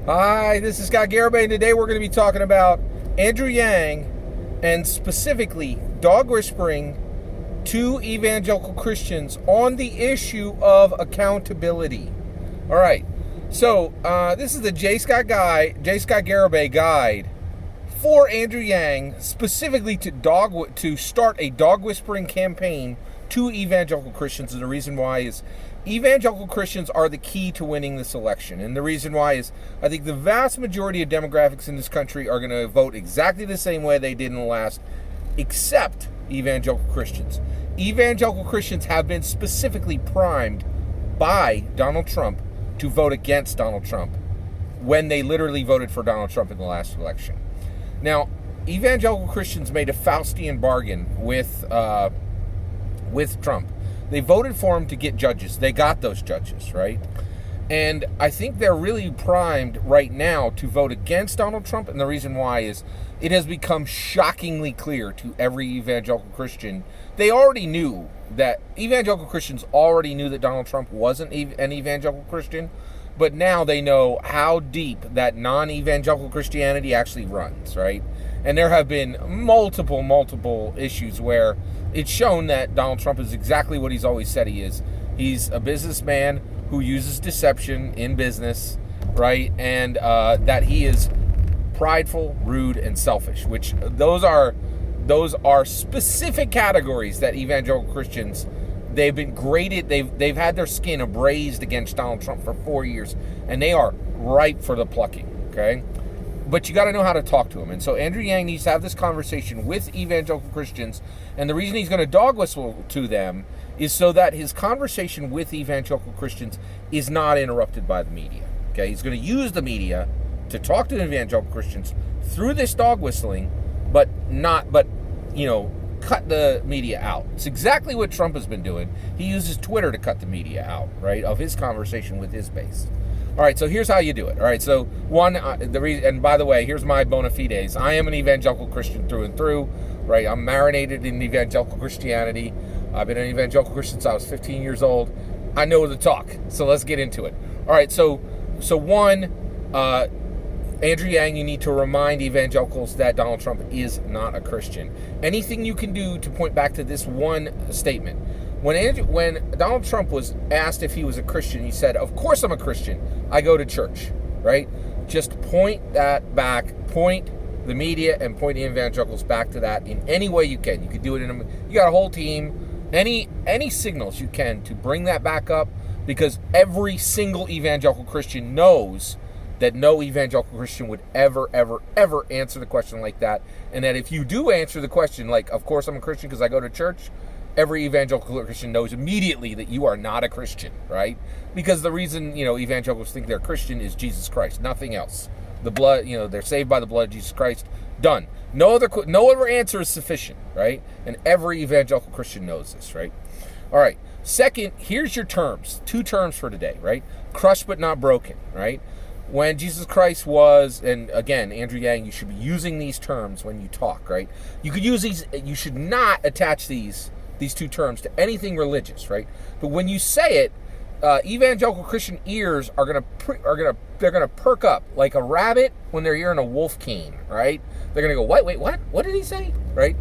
Hi, this is Scott Garibay, and today we're going to be talking about Andrew Yang and specifically dog whispering to evangelical Christians on the issue of accountability. All right, so this is the J. Scott Garibay guide for Andrew Yang, specifically to start a dog whispering campaign to evangelical Christians. And the reason why is evangelical Christians are the key to winning this election. And the reason why is I think the vast majority of demographics in this country are going to vote exactly the same way they did in the last, except evangelical Christians. Evangelical Christians have been specifically primed by Donald Trump to vote against Donald Trump when they literally voted for Donald Trump in the last election. Now, evangelical Christians made a Faustian bargain with Trump. They voted for him to get judges. They got those judges, right? And I think they're really primed right now to vote against Donald Trump. And the reason why is it has become shockingly clear to every evangelical Christian. They already knew that evangelical Christians already knew that Donald Trump wasn't an evangelical Christian. But now they know how deep that non-evangelical Christianity actually runs, right? And there have been multiple issues where it's shown that Donald Trump is exactly what he's always said he is. He's a businessman who uses deception in business, right? And that he is prideful, rude, and selfish, which those are specific categories that evangelical Christians, they've been graded, they've had their skin abrased against Donald Trump for 4 years, and they are ripe for the plucking, okay? But you got to know how to talk to him. And so Andrew Yang needs to have this conversation with evangelical Christians, and the reason he's going to dog whistle to them is so that his conversation with evangelical Christians is not interrupted by the media, okay? He's going to use the media to talk to evangelical Christians through this dog whistling, but cut the media out. It's exactly what Trump has been doing. He uses Twitter to cut the media out, right, of his conversation with his base. All right, so here's how you do it. All right, so one, and by the way, here's my bona fides. I am an evangelical Christian through and through, right? I'm marinated in evangelical Christianity. I've been an evangelical Christian since I was 15 years old. I know the talk, so let's get into it. All right, so one, Andrew Yang, you need to remind evangelicals that Donald Trump is not a Christian. Anything you can do to point back to this one statement. When Donald Trump was asked if he was a Christian, he said, "Of course I'm a Christian. I go to church," right? Just point that back, point the media and point the evangelicals back to that in any way you can. You could do it you got a whole team, any signals you can to bring that back up, because every single evangelical Christian knows that no evangelical Christian would ever answer the question like that. And that if you do answer the question like, "Of course I'm a Christian because I go to church," every evangelical Christian knows immediately that you are not a Christian, right? Because the reason, evangelicals think they're Christian is Jesus Christ, nothing else. The blood, they're saved by the blood of Jesus Christ. Done. No other answer is sufficient, right? And every evangelical Christian knows this, right? All right. Second, here's your terms. 2 terms for today, right? Crushed but not broken, right? When Jesus Christ was, and again, Andrew Yang, you should be using these terms when you talk, right? You could use these, you should not attach these 2 terms to anything religious, right? But when you say it, evangelical Christian ears are gonna perk up like a rabbit when they're hearing a wolf cane, right? They're gonna go, wait, what did he say, right?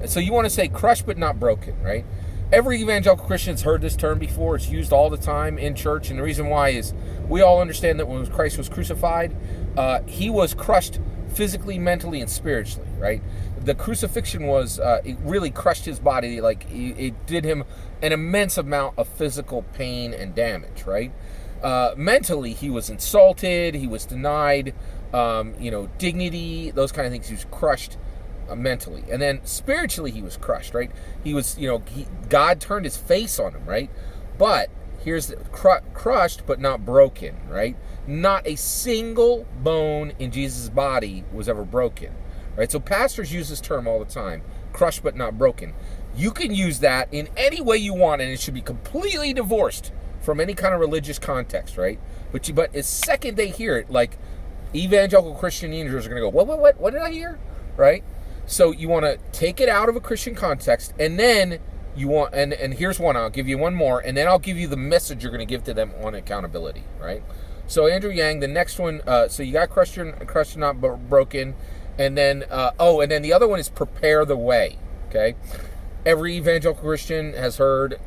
So you want to say crushed but not broken, right? Every evangelical Christian has heard this term before. It's used all the time in church, and the reason why is we all understand that when Christ was crucified, he was crushed physically, mentally, and spiritually, right? The crucifixion it really crushed his body. Like, it did him an immense amount of physical pain and damage, right? Mentally, he was insulted. He was denied, dignity, those kind of things. He was crushed mentally. And then spiritually, he was crushed, right? He was, God turned his face on him, right? But here's the crushed but not broken, right? Not a single bone in Jesus' body was ever broken, right? So pastors use this term all the time, crushed but not broken. You can use that in any way you want, and it should be completely divorced from any kind of religious context, right? But as second they hear it, like, evangelical Christian leaders are going to go, what did I hear, right? So you want to take it out of a Christian context, and then you want, and here's one, I'll give you one more, and then I'll give you the message you're going to give to them on accountability, right? So Andrew Yang, the next one, so you got Crush Not Broken, and then, and then the other one is Prepare the Way, okay? Every evangelical Christian has heard,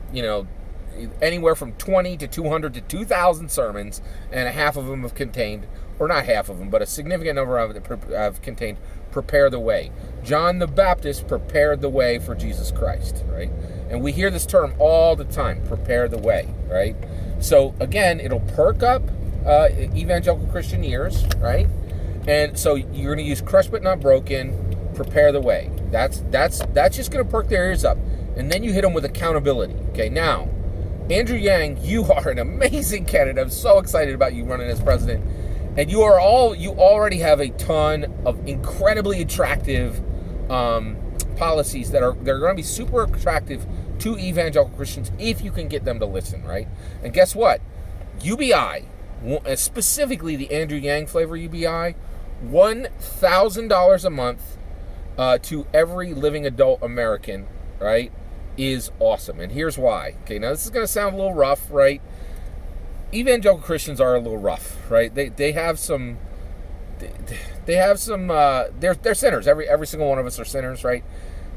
anywhere from 20 to 200 to 2,000 sermons, and half of them have contained, or not half of them, but a significant number of them have contained Prepare the Way. John the Baptist prepared the way for Jesus Christ, right? And we hear this term all the time, prepare the way, right? So again, it'll perk up evangelical Christian ears, right? And so you're going to use Crushed but Not Broken, Prepare the Way. That's just going to perk their ears up. And then you hit them with accountability. Okay, now, Andrew Yang, you are an amazing candidate. I'm so excited about you running as president. And you already have a ton of incredibly attractive policies they're going to be super attractive to evangelical Christians if you can get them to listen, right? And guess what? UBI, specifically the Andrew Yang flavor UBI, $1,000 a month to every living adult American, right, is awesome. And here's why. Okay, now this is going to sound a little rough, right? Evangelical Christians are a little rough, right? They have some they're sinners. Every single one of us are sinners, right?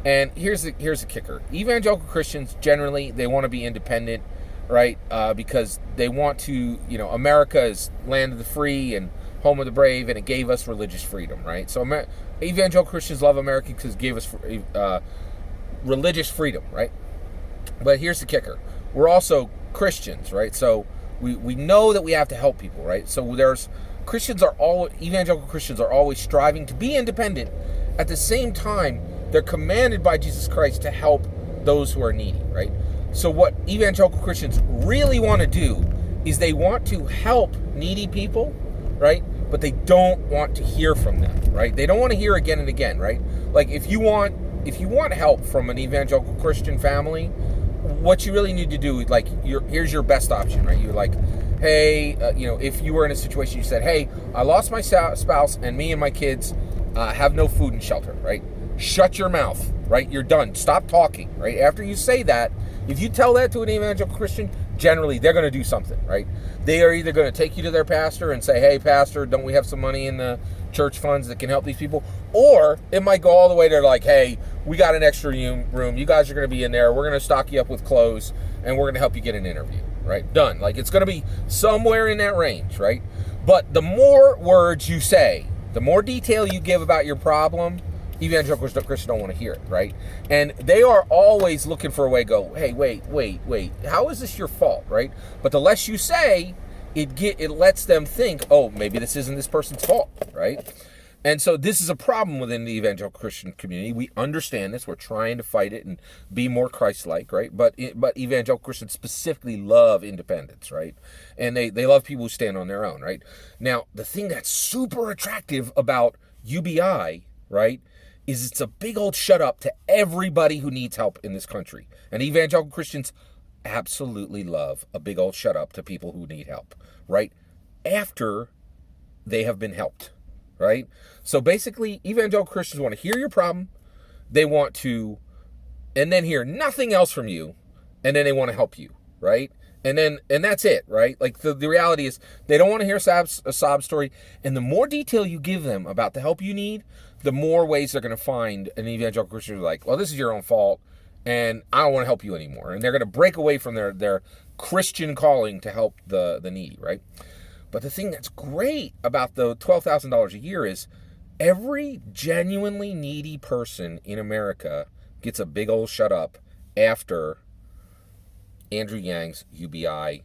And here's the kicker. Evangelical Christians generally, they want to be independent, right? Because they want to, America is land of the free and home of the brave, and it gave us religious freedom, right? So evangelical Christians love America because it gave us religious freedom, right? But here's the kicker. We're also Christians, right? So we know that we have to help people, right? So evangelical Christians are always striving to be independent. At the same time, they're commanded by Jesus Christ to help those who are needy, right? So what evangelical Christians really want to do is they want to help needy people, right? But they don't want to hear from them, right? They don't want to hear again and again, right? Like if you want help from an evangelical Christian family, what you really need to do, like, here's your best option, right? You're like, hey, if you were in a situation, you said, hey, I lost my spouse and me and my kids have no food and shelter, right? Shut your mouth, right? You're done. Stop talking, right? After you say that, if you tell that to an evangelical Christian, generally they're going to do something, right? They are either going to take you to their pastor and say, hey, pastor, don't we have some money in the church funds that can help these people? Or it might go all the way to like, hey, we got an extra room. You guys are going to be in there. We're going to stock you up with clothes and we're going to help you get an interview, right? Done. Like it's going to be somewhere in that range, right? But the more words you say, the more detail you give about your problem, evangelical Christians don't want to hear it, right? And they are always looking for a way to go, hey, wait, how is this your fault, right? But the less you say, it lets them think, oh, maybe this isn't this person's fault, right? And so this is a problem within the evangelical Christian community. We understand this. We're trying to fight it and be more Christ-like, right? But evangelical Christians specifically love independence, right? And they love people who stand on their own, right? Now, the thing that's super attractive about UBI, right, is it's a big old shut up to everybody who needs help in this country. And evangelical Christians absolutely love a big old shut up to people who need help, right? After they have been helped, right? So basically, evangelical Christians want to hear your problem, they want to, and then hear nothing else from you, and then they want to help you, right? And that's it, right? Like the reality is they don't want to hear a sob story. And the more detail you give them about the help you need, the more ways they're going to find an evangelical Christian who's like, well, this is your own fault and I don't want to help you anymore. And they're going to break away from their Christian calling to help the needy, right? But the thing that's great about the $12,000 a year is every genuinely needy person in America gets a big old shut up after Andrew Yang's UBI,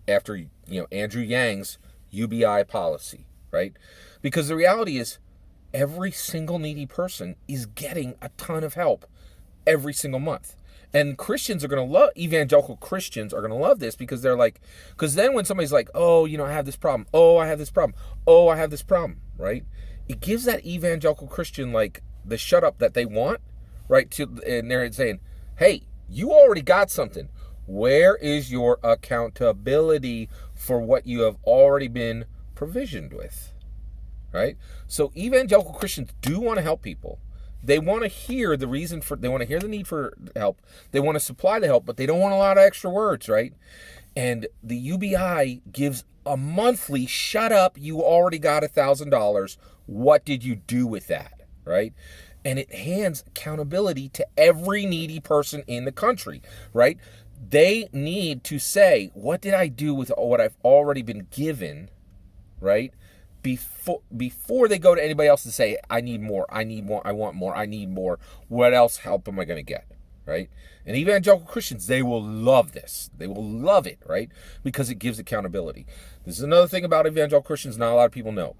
Andrew Yang's UBI policy, right? Because the reality is every single needy person is getting a ton of help every single month. And Christians are going to love, evangelical Christians are going to love this because they're like, because then when somebody's like, oh, I have this problem. Oh, I have this problem. Oh, I have this problem, right? It gives that evangelical Christian like the shut up that they want, right? And they're saying, hey, you already got something. Where is your accountability for what you have already been provisioned with, right? So evangelical Christians do want to help people. They want to hear they want to hear the need for help. They want to supply the help, but they don't want a lot of extra words, right? And the UBI gives a monthly, shut up, you already got $1,000. What did you do with that, right? And it hands accountability to every needy person in the country, right? They need to say, what did I do with what I've already been given, right? Before they go to anybody else and say, I need more, I want more, I need more. What else help am I going to get, right? And evangelical Christians, they will love this. They will love it, right? Because it gives accountability. This is another thing about evangelical Christians not a lot of people know.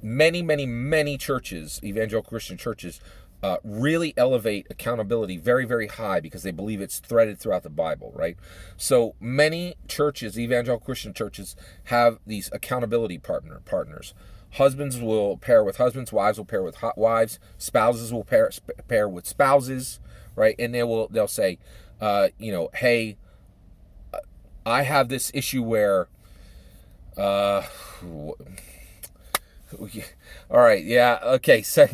Many churches, evangelical Christian churches, really elevate accountability very, very high because they believe it's threaded throughout the Bible, right? So many churches, evangelical Christian churches, have these accountability partners. Husbands will pair with husbands, wives will pair with wives, spouses will pair with spouses, right? And they'll say, hey, I have this issue where, all right, yeah, okay. So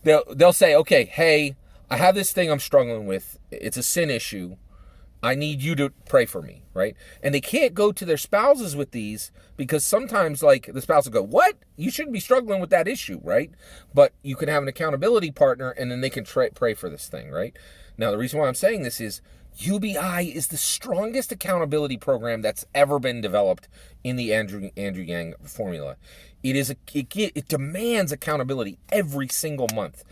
they'll say, okay, hey, I have this thing I'm struggling with. It's a sin issue. I need you to pray for me, right? And they can't go to their spouses with these because sometimes, like, the spouse will go, what? You shouldn't be struggling with that issue, right? But you can have an accountability partner, and then they can pray for this thing, right? Now, the reason why I'm saying this is UBI is the strongest accountability program that's ever been developed in the Andrew Yang formula. It demands accountability every single month.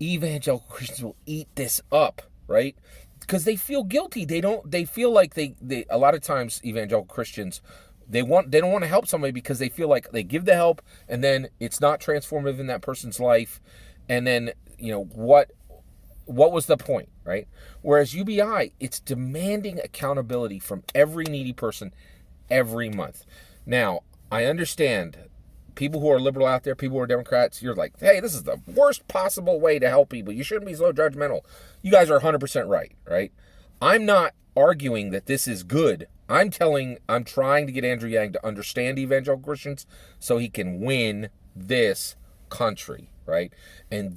Evangelical Christians will eat this up, right? Because they feel guilty. They feel like they a lot of times evangelical Christians, they don't want to help somebody because they feel like they give the help and then it's not transformative in that person's life. And then, what was the point, right? Whereas UBI, it's demanding accountability from every needy person every month. Now, I understand people who are liberal out there, people who are Democrats, you're like, hey, this is the worst possible way to help people. You shouldn't be so judgmental. You guys are 100% right? I'm not arguing that this is good. I'm trying to get Andrew Yang to understand evangelical Christians so he can win this country, right? And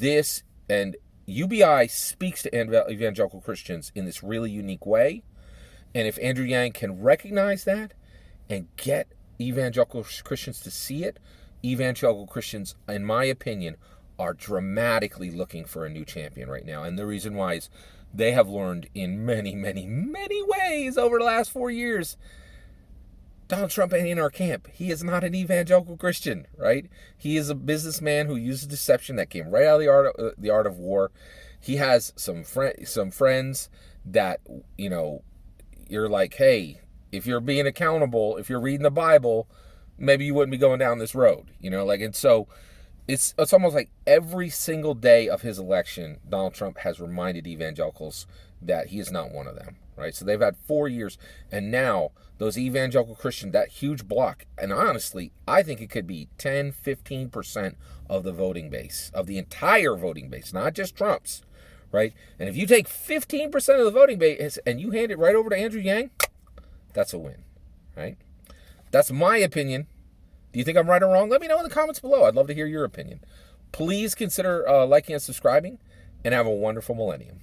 UBI speaks to evangelical Christians in this really unique way. And if Andrew Yang can recognize that and get evangelical Christians to see it, evangelical Christians, in my opinion, are dramatically looking for a new champion right now. And the reason why is they have learned in many ways over the last 4 years, Donald Trump ain't in our camp. He is not an evangelical Christian, right? He is a businessman who uses deception that came right out of the art of war. He has some friends that, you're like, hey, if you're being accountable, if you're reading the Bible, maybe you wouldn't be going down this road, and so it's almost like every single day of his election, Donald Trump has reminded evangelicals that he is not one of them, right? So they've had 4 years, and now those evangelical Christians, that huge block, and honestly, I think it could be 10, 15% of the voting base, of the entire voting base, not just Trump's, right? And if you take 15% of the voting base and you hand it right over to Andrew Yang, that's a win, right? That's my opinion. Do you think I'm right or wrong? Let me know in the comments below. I'd love to hear your opinion. Please consider liking and subscribing, and have a wonderful millennium.